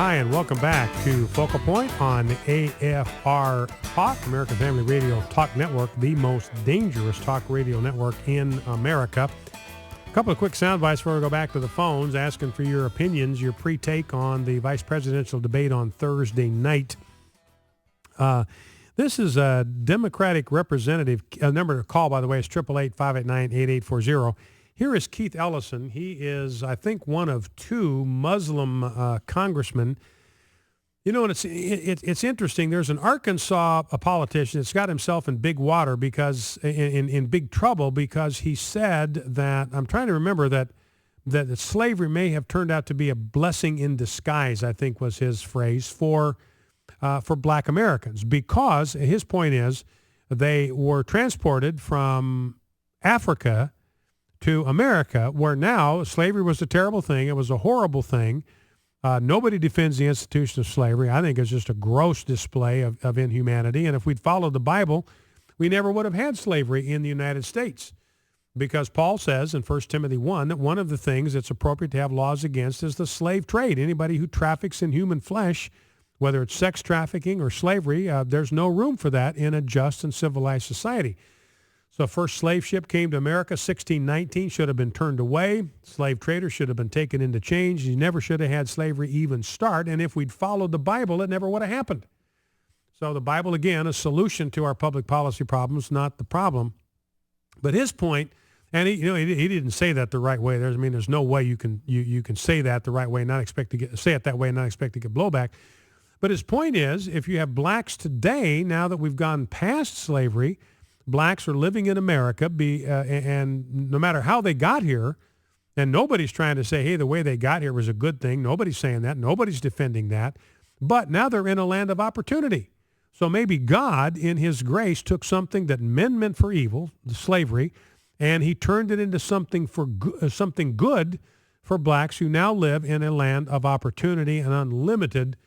Hi, and welcome back to Focal Point on the AFR Talk, American Family Radio Talk Network, the most dangerous talk radio network in America. A couple of quick sound bites before we go back to the phones, asking for your opinions, your pre-take on the vice presidential debate on Thursday night. This is a Democratic representative. Number to call, by the way, is 888-589-8840. Here is Keith Ellison. He is, I think, one of two Muslim congressmen. You know, and it's interesting. There's an Arkansas politician that's got himself in big water because in big trouble because he said that, I'm trying to remember that slavery may have turned out to be a blessing in disguise, I think was his phrase, for black Americans, because his point is they were transported from Africa to America, where now slavery was a terrible thing. It was a horrible thing. Nobody defends the institution of slavery. I think it's just a gross display of inhumanity. And if we'd followed the Bible, we never would have had slavery in the United States, because Paul says in 1 Timothy 1 that one of the things that's appropriate to have laws against is the slave trade. Anybody who traffics in human flesh, whether it's sex trafficking or slavery, there's no room for that in a just and civilized society. So first slave ship came to America, 1619, should have been turned away. Slave traders should have been taken into chains. You never should have had slavery even start. And if we'd followed the Bible, it never would have happened. So the Bible, again, a solution to our public policy problems, not the problem. But his point, and he didn't say that the right way. There's no way you can say that the right way and not expect to say it that way and not expect to get blowback. But his point is, if you have blacks today, now that we've gone past slavery, blacks are living in America, and no matter how they got here, and nobody's trying to say, hey, the way they got here was a good thing. Nobody's saying that. Nobody's defending that. But now they're in a land of opportunity. So maybe God, in his grace, took something that men meant for evil, the slavery, and he turned it into something good for blacks who now live in a land of opportunity and unlimited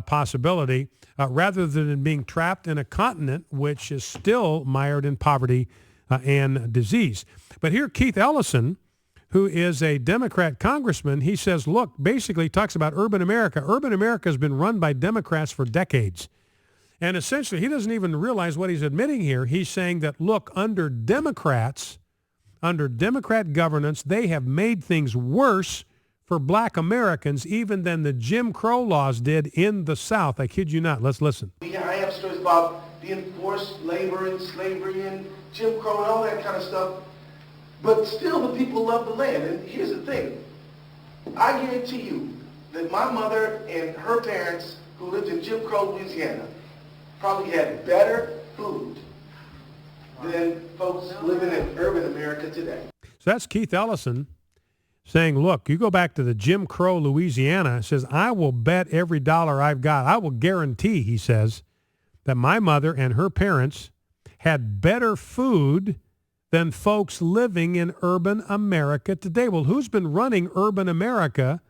possibility, rather than being trapped in a continent which is still mired in poverty and disease. But here, Keith Ellison, who is a Democrat congressman, he says, look, basically talks about urban America. Urban America has been run by Democrats for decades. And essentially, he doesn't even realize what he's admitting here. He's saying that, look, under Democrat governance, they have made things worse for black Americans even than the Jim Crow laws did in the South. I kid you not. Let's listen. Yeah, I have stories about the enforced labor and slavery and Jim Crow and all that kind of stuff. But still, the people love the land. And here's the thing. I guarantee you that my mother and her parents, who lived in Jim Crow, Louisiana, probably had better food than folks living in urban America today. So that's Keith Ellison saying, look, you go back to the Jim Crow, Louisiana, says, I will bet every dollar I've got, I will guarantee, he says, that my mother and her parents had better food than folks living in urban America today. Well, who's been running urban America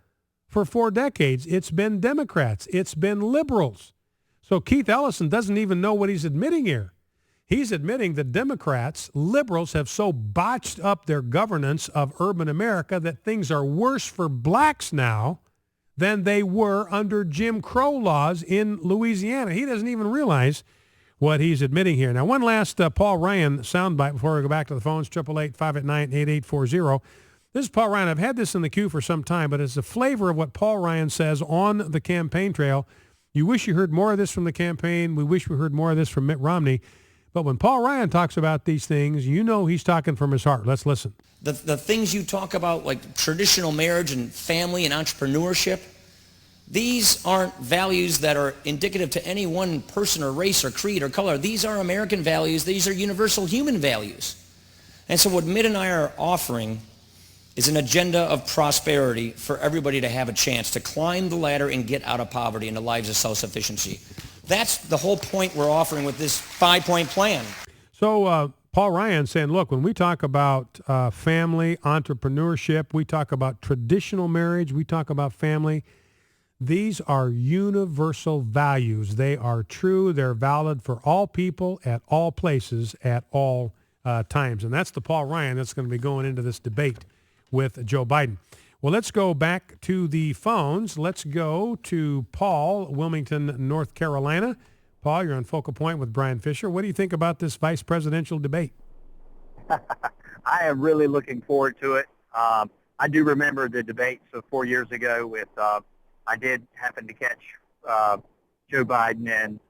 for 4 decades? It's been Democrats. It's been liberals. So Keith Ellison doesn't even know what he's admitting here. He's admitting that Democrats, liberals, have so botched up their governance of urban America that things are worse for blacks now than they were under Jim Crow laws in Louisiana. He doesn't even realize what he's admitting here. Now, one last Paul Ryan soundbite before we go back to the phones, 888-589-8840. This is Paul Ryan. I've had this in the queue for some time, but it's the flavor of what Paul Ryan says on the campaign trail. You wish you heard more of this from the campaign. We wish we heard more of this from Mitt Romney. But when Paul Ryan talks about these things, you know he's talking from his heart. Let's listen. The things you talk about, like traditional marriage and family and entrepreneurship, these aren't values that are indicative to any one person or race or creed or color. These are American values. These are universal human values. And so what Mitt and I are offering is an agenda of prosperity for everybody to have a chance to climb the ladder and get out of poverty into lives of self-sufficiency. That's the whole point we're offering with this 5-point plan. So Paul Ryan saying, look, when we talk about family, entrepreneurship, we talk about traditional marriage, we talk about family, these are universal values. They are true. They're valid for all people at all places at all times. And that's the Paul Ryan that's going to be going into this debate with Joe Biden. Well, let's go back to the phones. Let's go to Paul, Wilmington, North Carolina. Paul, you're on Focal Point with Brian Fisher. What do you think about this vice presidential debate? I am really looking forward to it. I do remember the debates of 4 years ago with, I did happen to catch Joe Biden and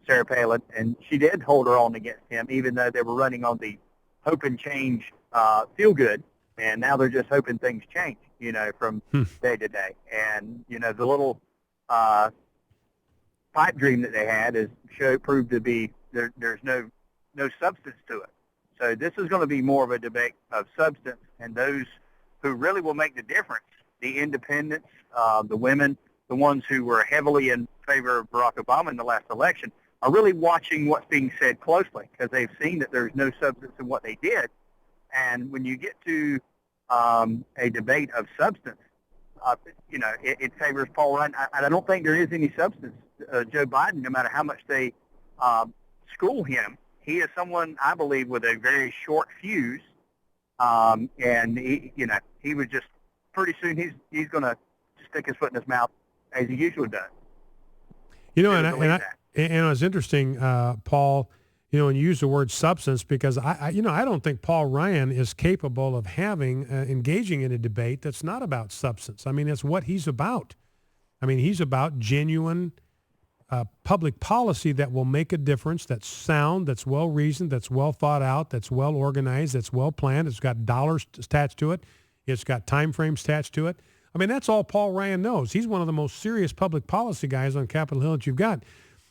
Sarah Palin, and she did hold her own against him, even though they were running on the hope and change feel good, and now they're just hoping things change, from day to day. And, the little pipe dream that they had proved to be there's no substance to it. So this is going to be more of a debate of substance, and those who really will make the difference, the independents, the women, the ones who were heavily in favor of Barack Obama in the last election, are really watching what's being said closely because they've seen that there's no substance in what they did. And when you get to a debate of substance, it favors Paul Ryan. I don't think there is any substance. Joe Biden, no matter how much they school him, he is someone, I believe, with a very short fuse, and he was just pretty soon he's going to stick his foot in his mouth as he usually does. And it's interesting, Paul. When you use the word substance, because I don't think Paul Ryan is capable of engaging in a debate that's not about substance. I mean, it's what he's about. I mean, he's about genuine public policy that will make a difference, that's sound, that's well-reasoned, that's well thought out, that's well organized, that's well planned. It's got dollars attached to it. It's got time frames attached to it. I mean, that's all Paul Ryan knows. He's one of the most serious public policy guys on Capitol Hill that you've got.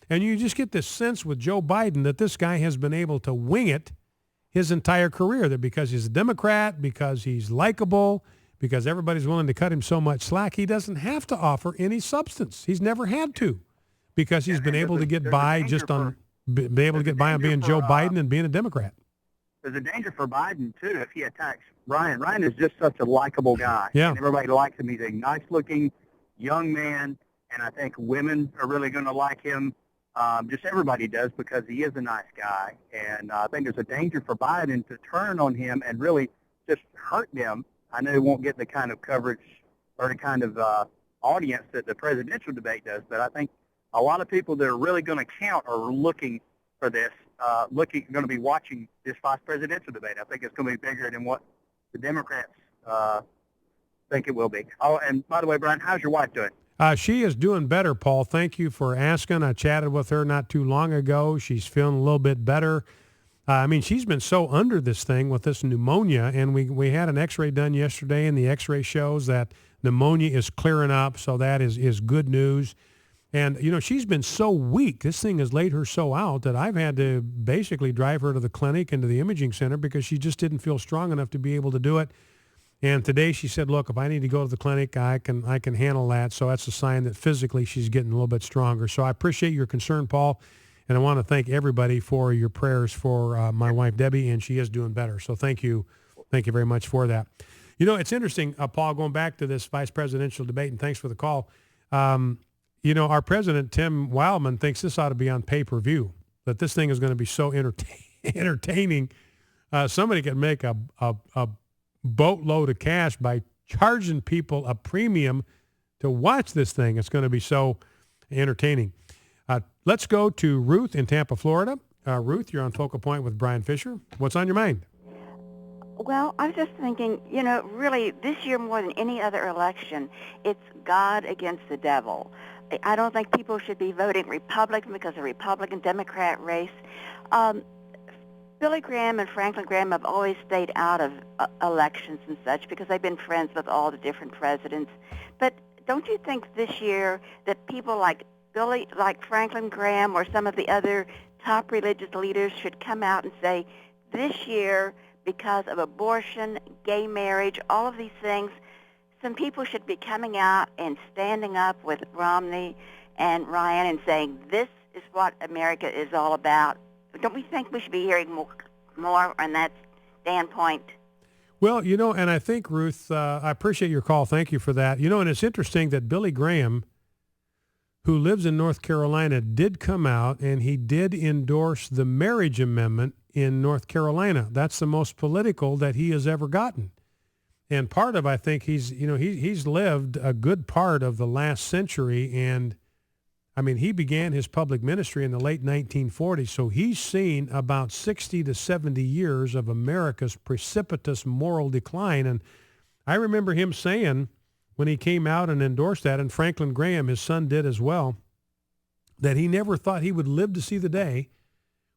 And you just get this sense with Joe Biden that this guy has been able to wing it his entire career, that because he's a Democrat, because he's likable, because everybody's willing to cut him so much slack, he doesn't have to offer any substance. He's never had to, because he's been able to get by on being Joe Biden and being a Democrat. There's a danger for Biden, too, if he attacks Ryan. Ryan is just such a likable guy. Yeah. And everybody likes him. He's a nice-looking young man, and I think women are really going to like him. Just everybody does, because he is a nice guy. And I think there's a danger for Biden to turn on him and really just hurt them. I know he won't get the kind of coverage or the kind of audience that the presidential debate does, but I think a lot of people that are really going to count are looking for this, going to be watching this vice presidential debate. I think it's going to be bigger than what the Democrats think it will be. Oh, and by the way, Brian, how's your wife doing? She is doing better, Paul. Thank you for asking. I chatted with her not too long ago. She's feeling a little bit better. She's been so under this thing with this pneumonia, and we had an x-ray done yesterday, and the x-ray shows that pneumonia is clearing up, so that is good news. And, she's been so weak. This thing has laid her so out that I've had to basically drive her to the clinic and to the imaging center because she just didn't feel strong enough to be able to do it. And today she said, look, if I need to go to the clinic, I can handle that. So that's a sign that physically she's getting a little bit stronger. So I appreciate your concern, Paul. And I want to thank everybody for your prayers for my wife, Debbie, and she is doing better. So thank you. Thank you very much for that. It's interesting, Paul, going back to this vice presidential debate, and thanks for the call. Our president, Tim Wildman, thinks this ought to be on pay-per-view, that this thing is going to be so entertaining. Somebody could make a boatload of cash by charging people a premium to watch this thing. It's going to be so entertaining. Let's go to Ruth in Tampa, Florida. Ruth, you're on Focal Point with Brian Fisher. What's on your mind? Well, I was just thinking, really this year more than any other election, it's God against the devil. I don't think people should be voting Republican because of the Republican-Democrat race. Billy Graham and Franklin Graham have always stayed out of elections and such because they've been friends with all the different presidents. But don't you think this year that people like Franklin Graham or some of the other top religious leaders should come out and say, this year, because of abortion, gay marriage, all of these things, some people should be coming out and standing up with Romney and Ryan and saying, this is what America is all about. Don't we think we should be hearing more on that standpoint? Well, and I think, Ruth, I appreciate your call. Thank you for that. And it's interesting that Billy Graham, who lives in North Carolina, did come out and he did endorse the marriage amendment in North Carolina. That's the most political that he has ever gotten. And part of, I think he's lived a good part of the last century. And I mean, he began his public ministry in the late 1940s. So he's seen about 60 to 70 years of America's precipitous moral decline. And I remember him saying when he came out and endorsed that, and Franklin Graham, his son, did as well, that he never thought he would live to see the day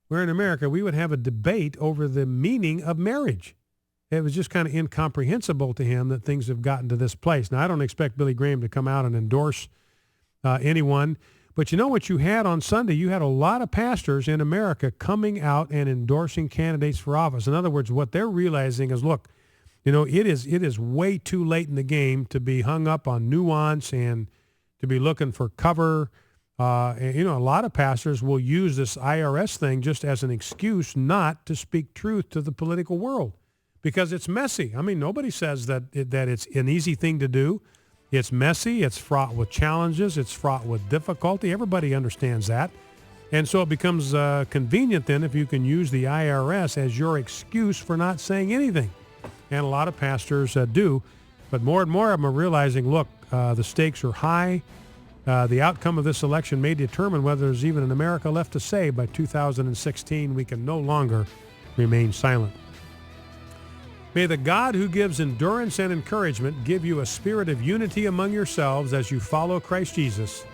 where in America we would have a debate over the meaning of marriage. It was just kind of incomprehensible to him that things have gotten to this place. Now, I don't expect Billy Graham to come out and endorse anyone, but you know what you had on Sunday? You had a lot of pastors in America coming out and endorsing candidates for office. In other words, what they're realizing is, look, it is way too late in the game to be hung up on nuance and to be looking for cover. A lot of pastors will use this IRS thing just as an excuse not to speak truth to the political world because it's messy. I mean, nobody says that it's an easy thing to do. It's messy. It's fraught with challenges. It's fraught with difficulty. Everybody understands that. And so it becomes convenient then if you can use the IRS as your excuse for not saying anything. And a lot of pastors do. But more and more of them are realizing, look, the stakes are high. The outcome of this election may determine whether there's even an America left to say by 2016. We can no longer remain silent. May the God who gives endurance and encouragement give you a spirit of unity among yourselves as you follow Christ Jesus,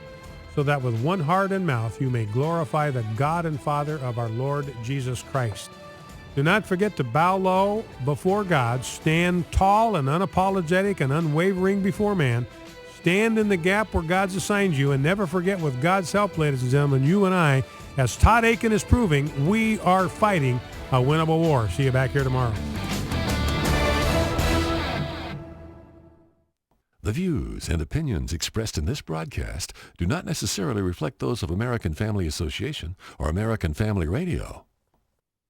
so that with one heart and mouth you may glorify the God and Father of our Lord Jesus Christ. Do not forget to bow low before God, stand tall and unapologetic and unwavering before man. Stand in the gap where God's assigned you, and never forget, with God's help, ladies and gentlemen, you and I, as Todd Aiken is proving, we are fighting a winnable war. See you back here tomorrow. The views and opinions expressed in this broadcast do not necessarily reflect those of American Family Association or American Family Radio.